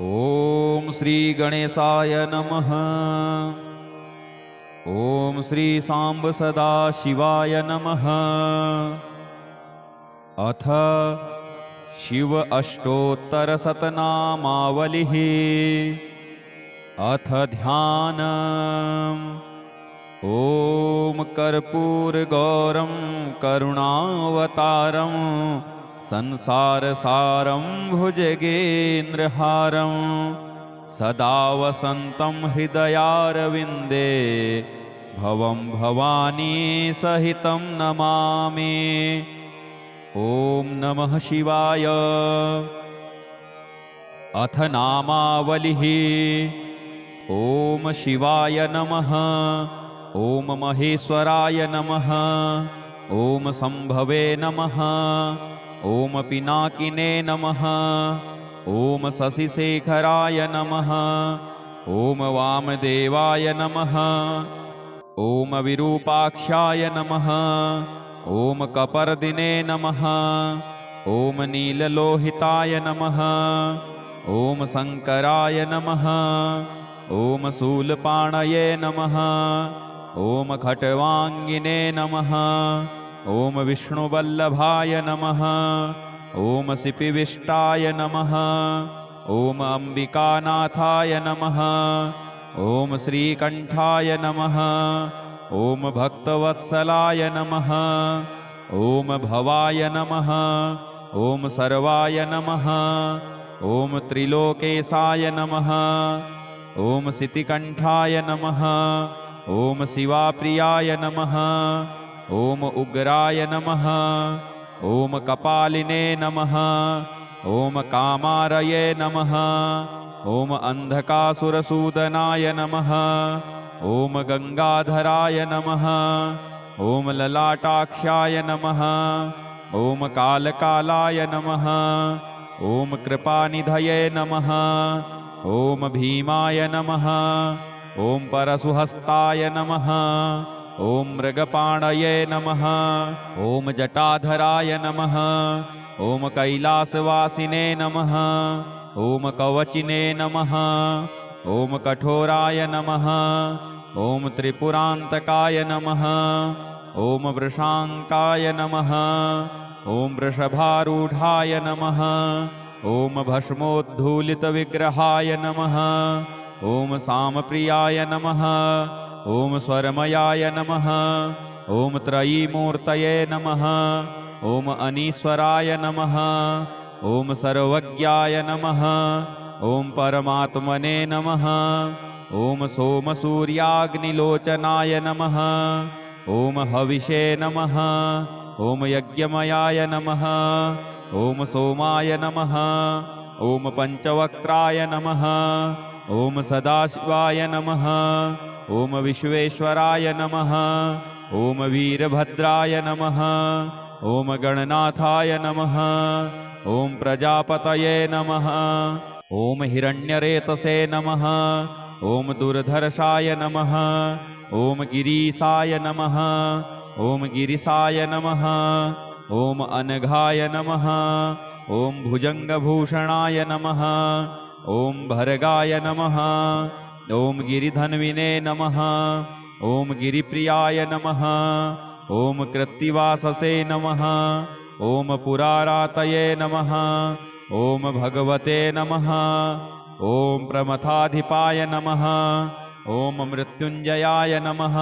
ॐ श्री गणेशाय नमः। ॐ श्री सांब सदा शिवाय नमः। अथ शिव अष्टोत्तर शतनामावलिः। अथ ध्यानम्। ॐ कर्पूरगौरं करुणावतारं संसारसारं भुजगेन्द्रहारं सदा वसन्तं हृदयारविन्दे भवं भवानी सहितं नमामि। ॐ नमः शिवाय। अथ नामावलिः। ॐ शिवाय नमः। ॐ महेश्वराय नमः। ॐ शम्भवे नमः। ॐ पिनाकिने नमः। ॐ शशिशेखराय नमः। ॐ वामदेवाय नमः। ॐ विरूपाक्षाय नमः। ॐ कपर्दिने नमः। ॐ नीललोहिताय नमः। ॐ शङ्कराय नमः। ॐ शूलपाणये नमः। ॐ खट्वाङ्गिने नमः। ॐ विष्णुवल्लभाय नमः। ॐ सिपिविष्टाय नमः। ॐ अम्बिकानाथाय नमः। ॐ श्रीकण्ठाय नमः। ॐ भक्तवत्सलाय नमः। ॐ भवाय नमः। ॐ सर्वाय नमः। ॐ त्रिलोकेशाय नमः। ॐ सितिकण्ठाय नमः। ॐ शिवाप्रियाय नमः। ॐ उग्राय नमः। ॐ कपालिने नमः। ॐ कामारये नमः। ॐ अन्धकासुरसूदनाय नमः। ॐ गङ्गाधराय नमः। ॐ ललाटाक्षाय नमः। ॐ कालकालाय नमः। ॐ कृपानिधये नमः। ॐ भीमाय नमः। ॐ परशुहस्ताय नमः। ॐ मृगपाणये नमः। ॐ जटाधराय नमः। ॐ कैलासवासिने नमः। ॐ कवचिने नमः। ॐ कठोराय नमः। ॐ त्रिपुरान्तकाय नमः। ॐ वृषाङ्काय नमः। ॐ वृषभारूढाय नमः। ॐ भस्मोद्धूलितविग्रहाय नमः। ॐ सामप्रियाय नमः। ॐ स्वरमयाय नमः। ॐ त्रयीमूर्तये नमः। ॐ अनीश्वराय नमः। ॐ सर्वज्ञाय नमः। ॐ परमात्मने नमः। ॐ सोमसूर्याग्निलोचनाय नमः। ॐ हविषे नमः। ॐ यज्ञमयाय नमः। ॐ सोमाय नमः। ॐ पञ्चवक्त्राय नमः। ॐ सदाशिवाय नमः। ॐ विश्वेश्वराय नमः। ॐ वीरभद्राय नमः। ॐ गणनाथाय नमः। ॐ प्रजापतये नमः। ॐ हिरण्यरेतसे नमः। ॐ दुर्धर्षाय नमः। ॐ गिरीशाय नमः। ॐ गिरिशाय नमः। ॐ अनघाय नमः। ॐ भुजङ्गभूषणाय नमः। ॐ भर्गाय नमः। ॐ गिरिधन्विने नमः। ॐ गिरिप्रियाय नमः। ॐ कृत्तिवाससे नमः। ॐ पुरारातये नमः। ॐ भगवते नमः। ॐ प्रमथाधिपाय नमः। ॐ मृत्युञ्जयाय नमः।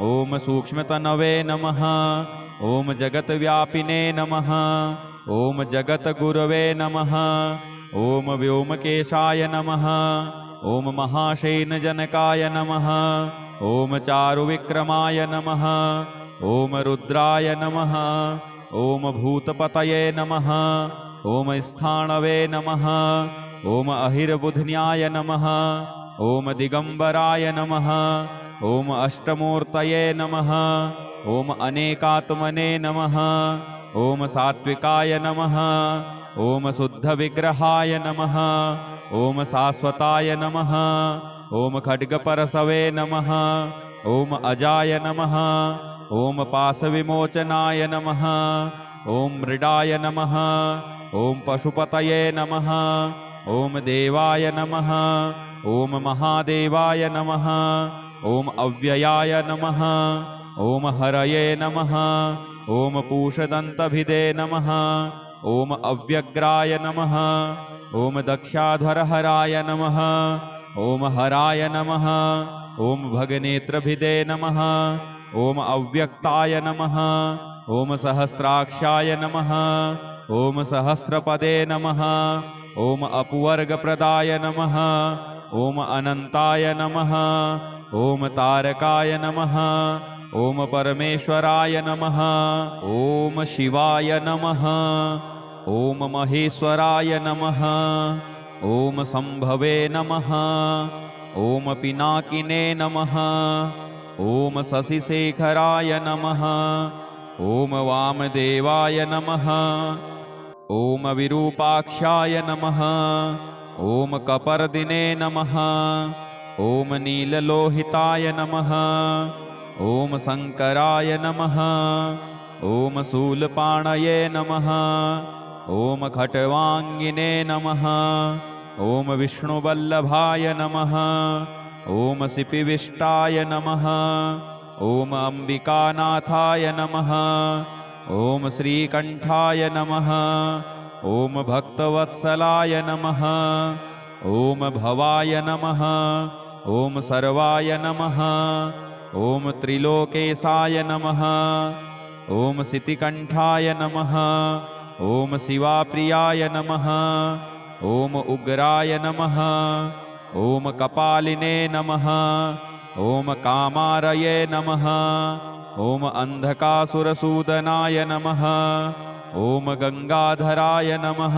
ॐ सूक्ष्मतनवे नमः। ॐ जगत्व्यापिने नमः। ॐ जगद्गुरवे नमः। ॐ व्योमकेशाय नमः। ॐ महाशेनजनकाय नमः। ॐ चारुविक्रमाय नमः। ॐ रुद्राय नमः। ॐ भूतपतये नमः। ॐ स्थाणवे नमः। ॐ अहिर्बुध्न्याय नमः। ॐ दिगम्बराय नमः। ॐ अष्टमूर्तये नमः। ॐ अनेकात्मने नमः। ॐ सात्विकाय नमः। ॐ शुद्धविग्रहाय नमः। ॐ शाश्वताय नमः। ॐ खड्गपरशवे नमः। ॐ अजाय नमः। ॐ पाशविमोचनाय नमः। ॐ मृडाय नमः। ॐ पशुपतये नमः। ॐ देवाय नमः ॐ महादेवाय नमः ॐ अव्ययाय नमः ॐ हरये नमः ॐ पूषदन्तभिदे नमः ॐ अव्यग्राय नमः ॐ दक्षाध्वरहराय नमः ॐ हराय नमः ॐ भगनेत्रभिदे नमः ॐ अव्यक्ताय नमः ॐ सहस्राक्षाय नमः ॐ सहस्रपदे नमः ॐ अपुवर्गप्रदाय नमः ॐ अनन्ताय नमः ॐ तारकाय नमः ॐ परमेश्वराय नमः ॐ शिवाय नमः ॐ महेश्वराय नमः ॐ सम्भवे नमः ॐ पिनाकिने नमः ॐ शशिशेखराय नमः ॐ वामदेवाय नमः ॐ विरूपाक्षाय नमः ॐ कपर्दिने नमः ॐ नीललोहिताय नमः ॐ शङ्कराय नमः ॐ शूलपाणये नमः ॐ खट्वाङ्गिने नमः ॐ विष्णुवल्लभाय नमः ॐ सिपिविष्टाय नमः ॐ अम्बिकानाथाय नमः ॐ श्रीकण्ठाय नमः ॐ भक्तवत्सलाय नमः ॐ भवाय नमः ॐ सर्वाय नमः ॐ त्रिलोकेशाय नमः ॐ सितिकण्ठाय नमः ॐ शिवाप्रियाय नमः ॐ उग्राय नमः ॐ कपालिने नमः ॐ कामारये नमः ॐ अन्धकासुरसूदनाय नमः ॐ गङ्गाधराय नमः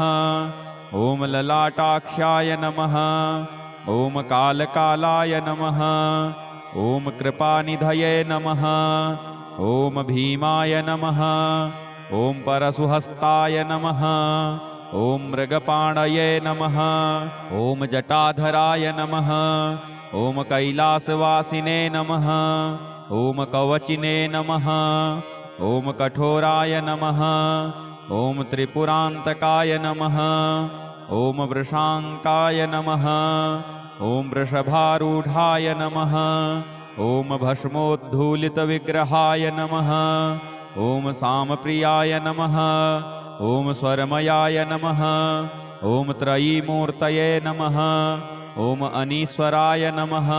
ॐ ललाटाक्षाय नमः ॐ कालकालाय नमः ॐ कृपानिधये नमः ॐ भीमाय नमः ॐ परशुहस्ताय नमः ॐ मृगपाणये नमः ॐ जटाधराय नमः ॐ कैलासवासिने नमः ॐ कवचिने नमः ॐ कठोराय नमः ॐ त्रिपुरान्तकाय नमः ॐ वृषाङ्काय नमः ॐ वृषभारूढाय नमः ॐ भस्मोद्धूलितविग्रहाय नमः ॐ सामप्रियाय नमः ॐ स्वरमयाय नमः ॐ त्रयीमूर्तये नमः ॐ अनीश्वराय नमः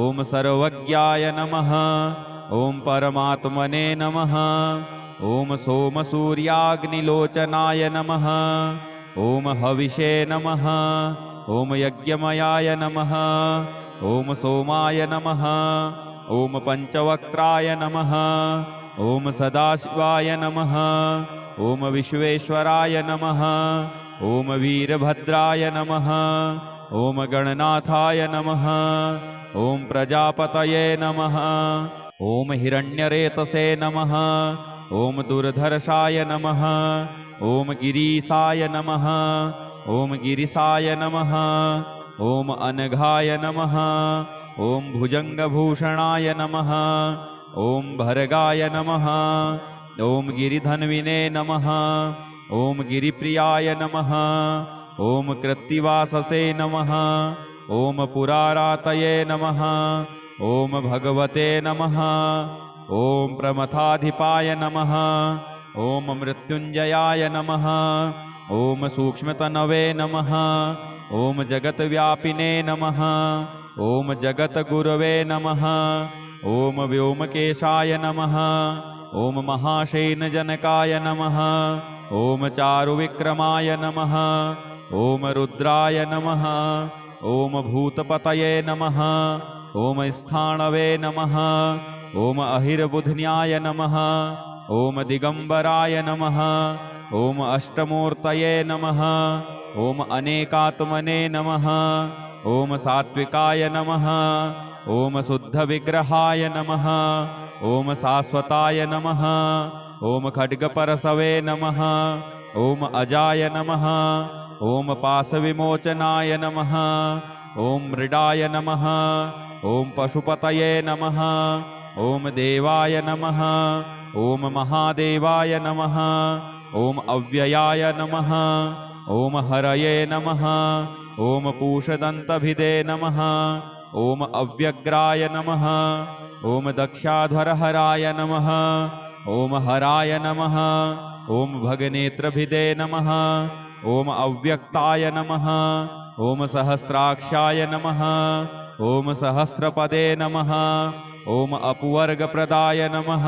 ॐ सर्वज्ञाय नमः ॐ परमात्मने नमः ॐ सोमसूर्याग्निलोचनाय नमः ॐ हविषे नमः ॐ यज्ञमयाय नमः ॐ सोमाय नमः ॐ पञ्चवक्त्राय नमः ॐ सदाशिवाय नमः ॐ विश्वेश्वराय नमः ॐ वीरभद्राय नमः ॐ गणनाथाय नमः ॐ प्रजापतये नमः ॐ हिरण्यरेतसे नमः ॐ दुर्धर्षाय नमः ॐ गिरीशाय नमः ॐ गिरिशाय नमः ॐ अनघाय नमः ॐ भुजङ्गभूषणाय नमः ॐ भर्गाय नमः ॐ गिरिधन्विने नमः ॐ गिरिप्रियाय नमः ॐ कृत्तिवाससे नमः ॐ पुरारातये नमः ॐ भगवते नमः ॐ प्रमथाधिपाय नमः ॐ मृत्युञ्जयाय नमः ॐ सूक्ष्मतनवे नमः ॐ जगत्व्यापिने नमः ॐ जगद्गुरवे नमः ॐ व्योमकेशाय नमः ॐ महाशेनजनकाय नमः ॐ चारुविक्रमाय नमः ॐ रुद्राय नमः ॐ भूतपतये नमः ॐ स्थाणवे नमः ॐ अहिर्बुध्न्याय नमः ॐ दिगम्बराय नमः ॐ अष्टमूर्तये नमः ॐ अनेकात्मने नमः ॐ सात्विकाय नमः ॐ शुद्धविग्रहाय नमः ॐ शाश्वताय नमः ॐ खड्गपरशवे नमः ॐ अजाय नमः ॐ पाशविमोचनाय नमः ॐ मृडाय नमः ॐ पशुपतये नमः ॐ देवाय नमः ॐ महादेवाय नमः ॐ अव्ययाय नमः ॐ हरये नमः। ॐ पूषदन्तभिदे नमः। ॐ अव्यग्राय नमः। ॐ दक्षाध्वरहराय नमः। ॐ हराय नमः। ॐ भगनेत्रभिदे नमः। ॐ अव्यक्ताय नमः। ॐ सहस्राक्षाय नमः। ॐ सहस्रपदे नमः। ॐ अपुवर्गप्रदाय नमः।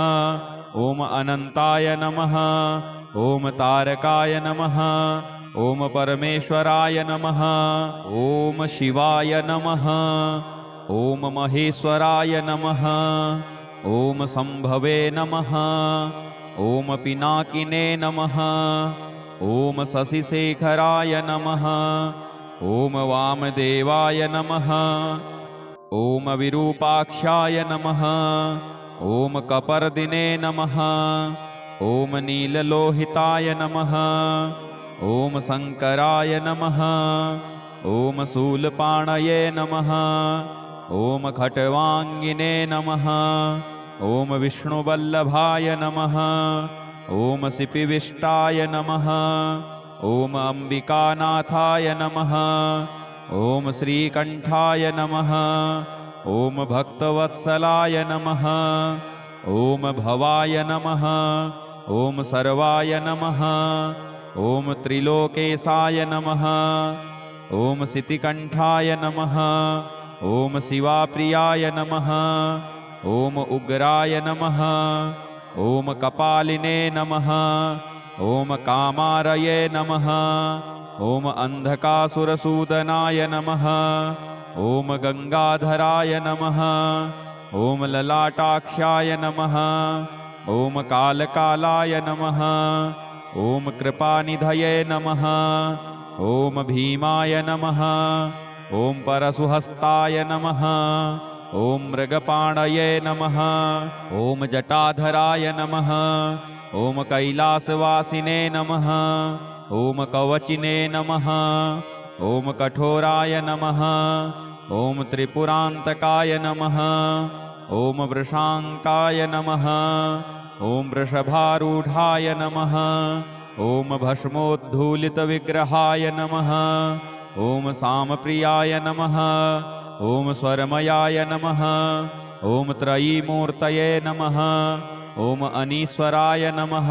ॐ अनन्ताय नमः। ॐ तारकाय नमः। ॐ परमेश्वराय नमः। ॐ शिवाय नमः। ॐ महेश्वराय नमः। ॐ सम्भवे नमः। ॐ पिनाकिने नमः। ॐ शशिशेखराय नमः। ॐ वामदेवाय नमः। ॐ विरूपाक्षाय नमः। ॐ कपर्दिने नमः। ॐ नीललोहिताय नमः। ॐ शङ्कराय नमः। ॐ शूलपाणये नमः। ॐ खट्वाङ्गिने नमः। ॐ विष्णुवल्लभाय नमः। ॐ सिपिविष्टाय नमः। ॐ अम्बिकानाथाय नमः। ॐ श्रीकण्ठाय नमः। ॐ भक्तवत्सलाय नमः। ॐ भवाय नमः। ॐ सर्वाय नमः। ॐ त्रिलोकेशाय नमः। ॐ सितिकण्ठाय नमः। ॐ शिवाप्रियाय नमः। ॐ उग्राय नमः। ॐ कपालिने नमः। ॐ कामारये नमः। ॐ अन्धकासुरसूदनाय नमः। ॐ गङ्गाधराय नमः। ॐ ललाटाक्षाय नमः। ॐ कालकालाय नमः। ॐ कृपानिधये नमः। ॐ भीमाय नमः। ॐ परशुहस्ताय नमः। ॐ मृगपाणये नमः। ॐ जटाधराय नमः। ॐ कैलासवासिने नमः। ॐ कवचिने नमः। ॐ कठोराय नमः। ॐ त्रिपुरान्तकाय नमः। ॐ वृषाङ्काय नमः। ॐ वृषभारूढाय नमः। ॐ भस्मोद्धूलितविग्रहाय नमः। ॐ सामप्रियाय नमः। ॐ स्वरमयाय नमः। ॐ त्रयीमूर्तये नमः। ॐ अनीश्वराय नमः।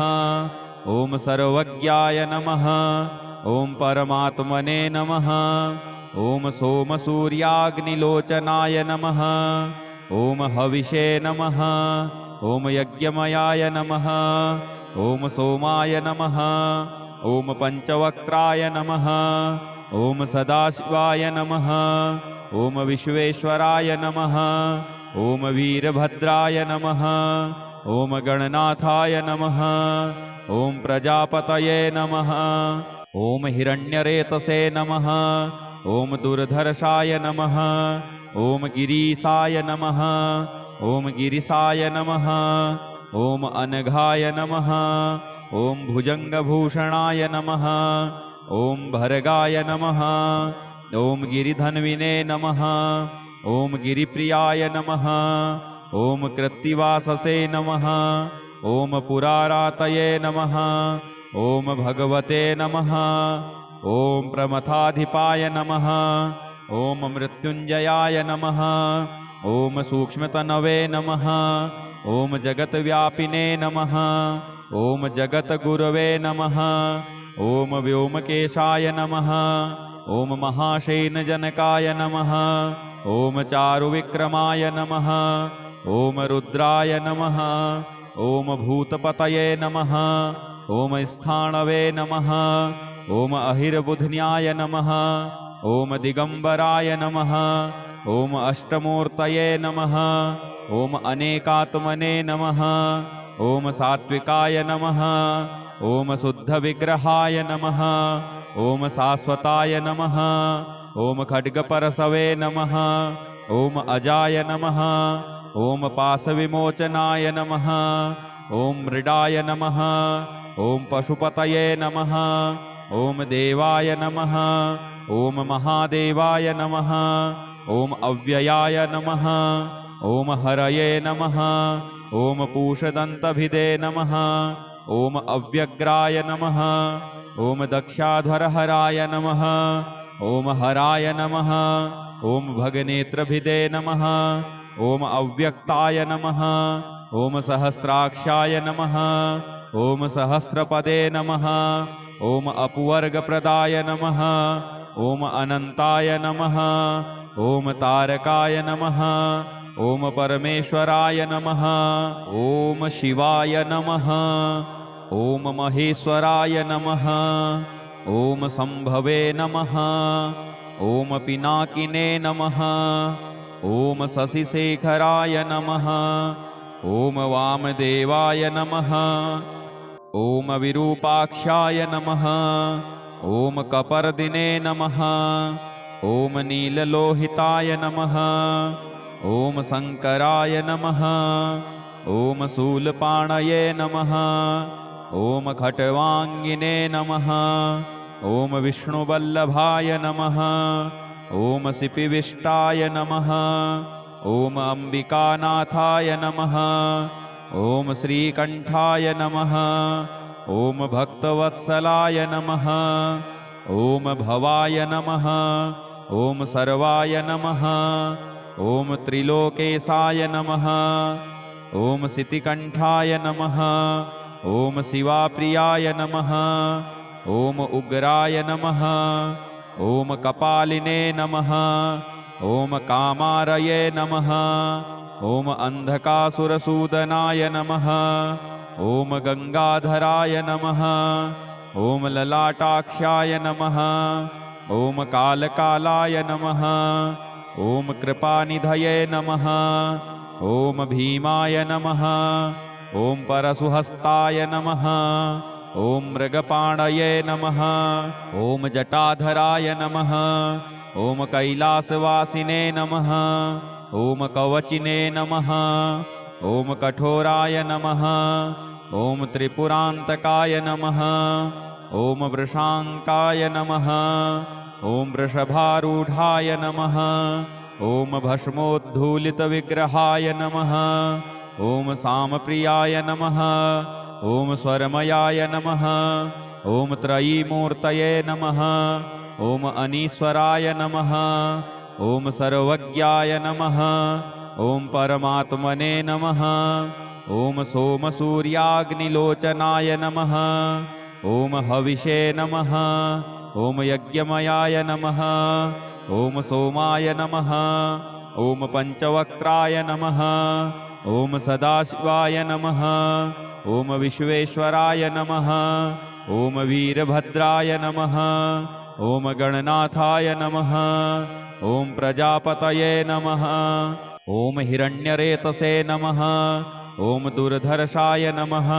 ॐ सर्वज्ञाय नमः। ॐ परमात्मने नमः। ॐ सोमसूर्याग्निलोचनाय नमः। ॐ हविषे नमः। ॐ यज्ञमयाय नमः। ॐ सोमाय नमः। ॐ पञ्चवक्त्राय नमः। ॐ सदाशिवाय नमः। ॐ विश्वेश्वराय नमः। ॐ वीरभद्राय नमः। ॐ गणनाथाय नमः। ॐ प्रजापतये नमः। ॐ हिरण्यरेतसे नमः। ॐ दुर्धर्षाय नमः। ॐ गिरीशाय नमः। ॐ गिरिशाय नमः। ॐ अनघाय नमः। ॐ भुजङ्गभूषणाय नमः। ॐ भर्गाय नमः। ॐ गिरिधन्विने नमः। ॐ गिरिप्रियाय नमः। ॐ कृत्तिवाससे नमः। ॐ पुरारातये नमः। ॐ भगवते नमः। ॐ प्रमथाधिपाय नमः। ॐ मृत्युञ्जयाय नमः। ॐ सूक्ष्मतनवे नमः। ॐ जगत्व्यापिने नमः। ॐ जगद्गुरवे नमः। ॐ व्योमकेशाय नमः। ॐ महाशेनजनकाय नमः। ॐ चारुविक्रमाय नमः। ॐ रुद्राय नमः। ॐ भूतपतये नमः। ॐ स्थाणवे नमः। ॐ अहिर्बुध्न्याय नमः। ॐ दिगम्बराय नमः। ॐ अष्टमूर्तये नमः। ॐ अनेकात्मने नमः। ॐ सात्विकाय नमः। ॐ शुद्धविग्रहाय नमः। ॐ शाश्वताय नमः। ॐ खड्गपरशवे नमः। ॐ अजाय नमः। ॐ पाशविमोचनाय नमः। ॐ मृडाय नमः। ॐ पशुपतये नमः। ॐ देवाय नमः। ॐ महादेवाय नमः। ॐ अव्ययाय नमः। ॐ हरये नमः। ॐ पूषदन्तभिदे नमः। ॐ अव्यग्राय नमः। ॐ दक्षाध्वरहराय नमः। ॐ हराय नमः। ॐ भगनेत्रभिदे नमः। ॐ अव्यक्ताय नमः। ॐ सहस्राक्षाय नमः। ॐ सहस्रपदे नमः। ॐ अपवर्गप्रदाय नमः। ॐ अनन्ताय नमः। ॐ तारकाय नमः। ॐ परमेश्वराय नमः। ॐ शिवाय नमः। ॐ महेश्वराय नमः। ॐ सम्भवे नमः। ॐ पिनाकिने नमः। ॐ शशिशेखराय नमः। ॐ वामदेवाय नमः। ॐ विरूपाक्षाय नमः। ॐ कपर्दिने नमः। ॐ नीललोहिताय नमः। ॐ शङ्कराय नमः। ॐ शूलपाणये नमः। ॐ खट्वाङ्गिने नमः। ॐ विष्णुवल्लभाय नमः। ॐ सिपिविष्टाय नमः। ॐ अम्बिकानाथाय नमः। ॐ श्रीकण्ठाय नमः। ॐ भक्तवत्सलाय नमः। ॐ भवाय नमः। ॐ सर्वाय नमः। ॐ त्रिलोकेशाय नमः। ॐ सितिकण्ठाय नमः। ॐ शिवाप्रियाय नमः। ॐ उग्राय नमः। ॐ कपालिने नमः। ॐ कामारये नमः। ॐ अन्धकासुरसूदनाय नमः। ॐ गङ्गाधराय नमः। ॐ ललाटाक्षाय नमः। ॐ कालकालाय नमः। ॐ कृपानिधये नमः। ॐ भीमाय नमः। ॐ परशुहस्ताय नमः। ॐ मृगपाणये नमः। ॐ जटाधराय नमः। ॐ कैलासवासिने नमः। ॐ कवचिने नमः। ॐ कठोराय नमः। ॐ त्रिपुरान्तकाय नमः। ॐ वृषाङ्काय नमः। ॐ वृषभारूढाय नमः। ॐ भस्मोद्धूलितविग्रहाय नमः। ॐ सामप्रियाय नमः। ॐ स्वरमयाय नमः। ॐ त्रयीमूर्तये नमः। ॐ अनीश्वराय नमः। ॐ सर्वज्ञाय नमः। ॐ परमात्मने नमः। ॐ सोमसूर्याग्निलोचनाय नमः। ॐ हविषे नमः। ॐ यज्ञमयाय नमः। ॐ सोमाय नमः। ॐ पञ्चवक्त्राय नमः। ॐ सदाशिवाय नमः। ॐ विश्वेश्वराय नमः। ॐ वीरभद्राय नमः। ॐ गणनाथाय नमः। ॐ प्रजापतये नमः। ॐ हिरण्यरेतसे नमः। ॐ दुर्धर्षाय नमः।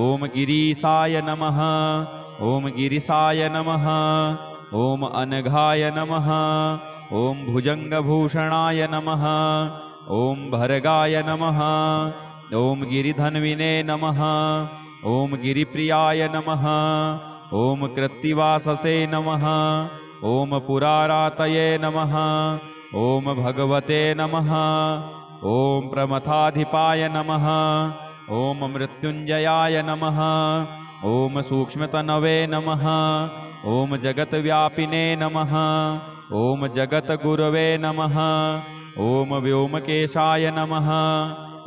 ॐ गिरीशाय नमः। ॐ गिरिशाय नमः। ॐ अनघाय नमः। ॐ भुजङ्गभूषणाय नमः। ॐ भर्गाय नमः। ॐ गिरिधन्विने नमः। ॐ गिरिप्रियाय नमः। ॐ कृत्तिवाससे नमः। ॐ पुरारातये नमः। ॐ भगवते नमः। ॐ प्रमथाधिपाय नमः। ॐ मृत्युञ्जयाय नमः। ॐ सूक्ष्मतनवे नमः। ॐ जगत्व्यापिने नमः। ॐ जगद्गुरवे नमः। ॐ व्योमकेशाय नमः।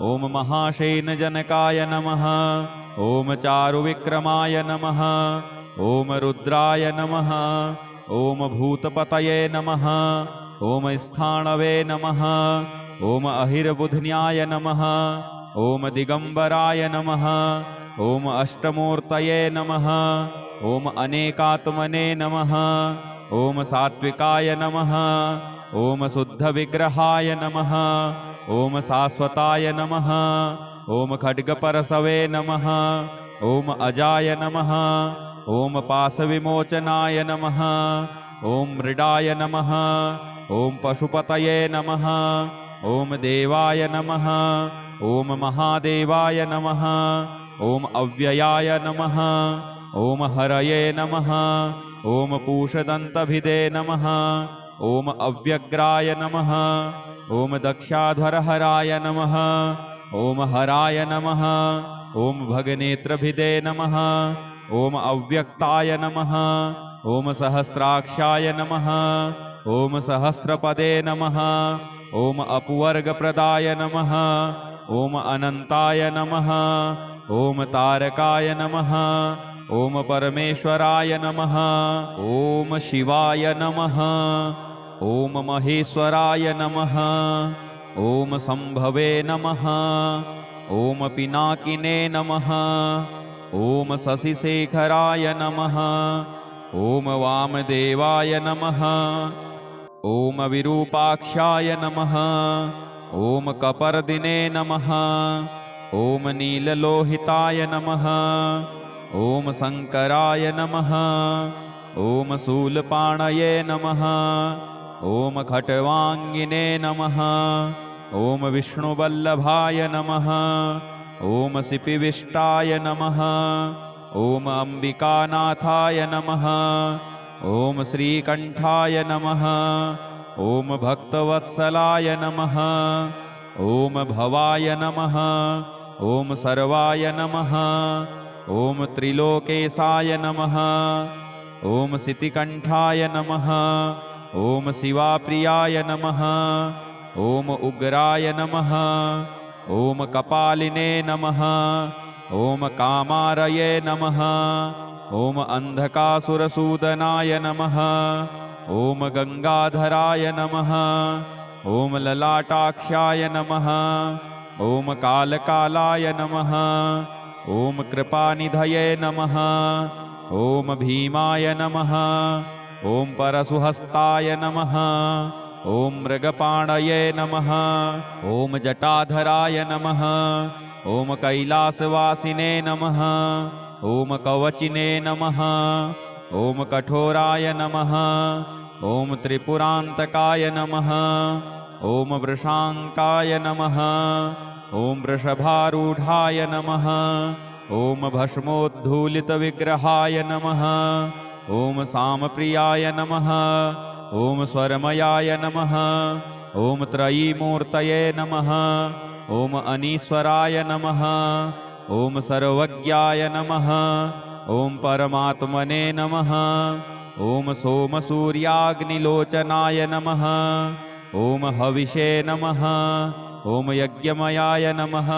ॐ महाशेनजनकाय नमः। ॐ चारुविक्रमाय नमः। ॐ रुद्राय नमः। ॐ भूतपतये नमः। ॐ स्थाणवे नमः। ॐ अहिर्बुध्न्याय नमः। ॐ दिगम्बराय नमः। ॐ अष्टमूर्तये नमः। ॐ अनेकात्मने नमः। ॐ सात्विकाय नमः। ॐ शुद्धविग्रहाय नमः। ॐ शाश्वताय नमः। ॐ खड्गपरशवे नमः। ॐ अजाय नमः। ॐ पाशविमोचनाय नमः। ॐ मृडाय नमः। ॐ पशुपतये नमः। ॐ देवाय नमः। ॐ महादेवाय नमः। ॐ अव्ययाय नमः। ॐ हरये नमः। ॐ पूषदन्तभिदे नमः। ॐ अव्यग्राय नमः। ॐ दक्षाध्वरहराय नमः। ॐ हराय नमः। ॐ भगनेत्रभिदे नमः। ॐ अव्यक्ताय नमः। ॐ सहस्राक्षाय नमः। ॐ सहस्रपदे नमः। ॐ अपवर्गप्रदाय नमः। ॐ अनन्ताय नमः। ॐ तारकाय नमः। ॐ परमेश्वराय नमः। ॐ शिवाय नमः। ॐ महेश्वराय नमः। ॐ सम्भवे नमः। ॐ पिनाकिने नमः। ॐ शशिशेखराय नमः। ॐ वामदेवाय नमः। ॐ विरूपाक्षाय नमः। ॐ कपर्दिने नमः। ॐ नीललोहिताय नमः। ॐ शङ्कराय नमः। ॐ शूलपाणये नमः। ॐ खट्वाङ्गिने नमः। ॐ विष्णुवल्लभाय नमः। ॐ सिपिविष्टाय नमः। ॐ अम्बिकानाथाय नमः। ॐ श्रीकण्ठाय नमः। ॐ भक्तवत्सलाय नमः। ॐ भवाय नमः। ॐ सर्वाय नमः। ॐ त्रिलोकेशाय नमः। ॐ सितिकण्ठाय नमः। ॐ शिवाप्रियाय नमः। ॐ उग्राय नमः। ॐ कपालिने नमः। ॐ कामारये नमः। ॐ अन्धकासुरसूदनाय नमः। ॐ गङ्गाधराय नमः। ॐ ललाटाक्षाय नमः। ॐ कालकालाय नमः। ॐ कृपानिधये नमः। ॐ भीमाय नमः। ॐ परशुहस्ताय नमः। ॐ मृगपाणये नमः। ॐ जटाधराय नमः। ॐ कैलासवासिने नमः। ॐ कवचिने नमः। ॐ कठोराय नमः। ॐ त्रिपुरान्तकाय नमः। ॐ वृषाङ्काय नमः। ॐ वृषभारूढाय नमः। ॐ भस्मोद्धूलितविग्रहाय नमः। ॐ सामप्रियाय नमः। ॐ स्वरमयाय नमः। ॐ त्रयीमूर्तये नमः। ॐ अनीश्वराय नमः। ॐ सर्वज्ञाय नमः। ॐ परमात्मने नमः। ॐ सोमसूर्याग्निलोचनाय नमः। ॐ हविषे नमः। ॐ यज्ञमयाय नमः।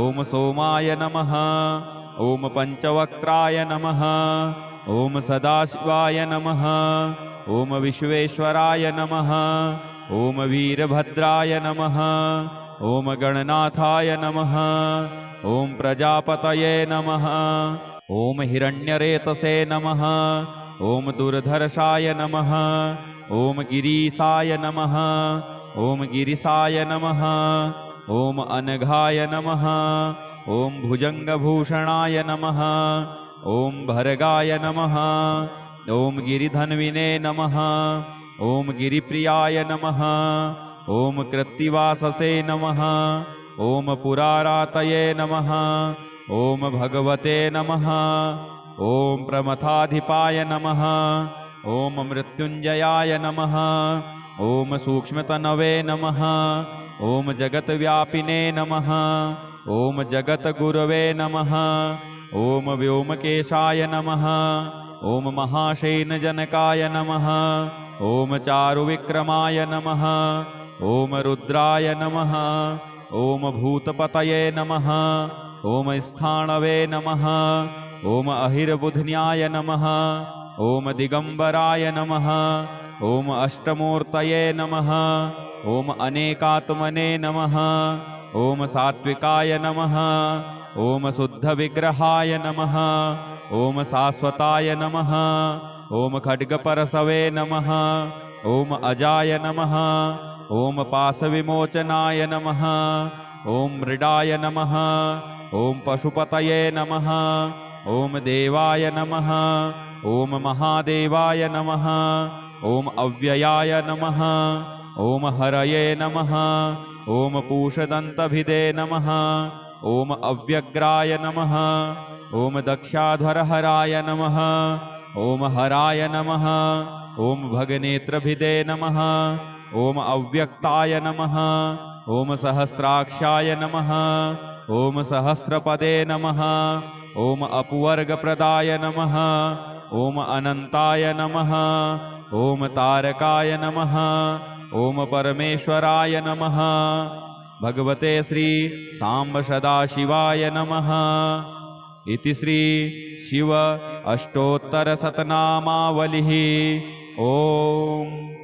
ॐ सोमाय नमः। ॐ पञ्चवक्त्राय नमः। ॐ सदाशिवाय नमः। ॐ विश्वेश्वराय नमः। ॐ वीरभद्राय नमः। ॐ गणनाथाय नमः। ॐ प्रजापतये नमः। ॐ हिरण्यरेतसे नमः। ॐ दुर्धर्षाय नमः। ॐ गिरीशाय नमः। ॐ गिरिशाय नमः। ॐ अनघाय नमः। ॐ भुजङ्गभूषणाय नमः। ॐ भर्गाय नमः। ॐ गिरिधन्विने नमः। ॐ गिरिप्रियाय नमः। ॐ कृत्तिवाससे नमः। ॐ पुरारातये नमः। ॐ भगवते नमः। ॐ प्रमथाधिपाय नमः। ॐ मृत्युञ्जयाय नमः। ॐ सूक्ष्मतनवे नमः। ॐ जगत्व्यापिने नमः। ॐ जगद्गुरवे नमः। ॐ व्योमकेशाय नमः। ॐ महाशेनजनकाय नमः। ॐ चारुविक्रमाय नमः। ॐ रुद्राय नमः। ॐ भूतपतये नमः। ॐ स्थाणवे नमः। ॐ अहिर्बुध्न्याय नमः। ॐ दिगम्बराय नमः। ॐ अष्टमूर्तये नमः। ॐ अनेकात्मने नमः। ॐ सात्विकाय नमः। ॐ शुद्धविग्रहाय नमः। ॐ शाश्वताय नमः। ॐ खड्गपरशवे नमः। ॐ अजाय नमः। ॐ पाशविमोचनाय नमः। ॐ मृडाय नमः। ॐ पशुपतये नमः। ॐ देवाय नमः। ॐ महादेवाय नमः। ॐ अव्ययाय नमः। ॐ हरये नमः। ॐ पूषदन्तभिदे नमः। ॐ अव्यग्राय नमः। ॐ दक्षाध्वरहराय नमः। ॐ हराय नमः। ॐ भगनेत्रभिदे नमः। ॐ अव्यक्ताय नमः। ॐ सहस्राक्षाय नमः। ॐ सहस्रपदे नमः। ॐ अपुवर्गप्रदाय नमः। ॐ अनन्ताय नमः। ॐ तारकाय नमः। ॐ परमेश्वराय नमः। भगवते श्री सांब सदाशिवाय नमः। इति श्री शिव अष्टोत्तरशतनामावलिः। ॐ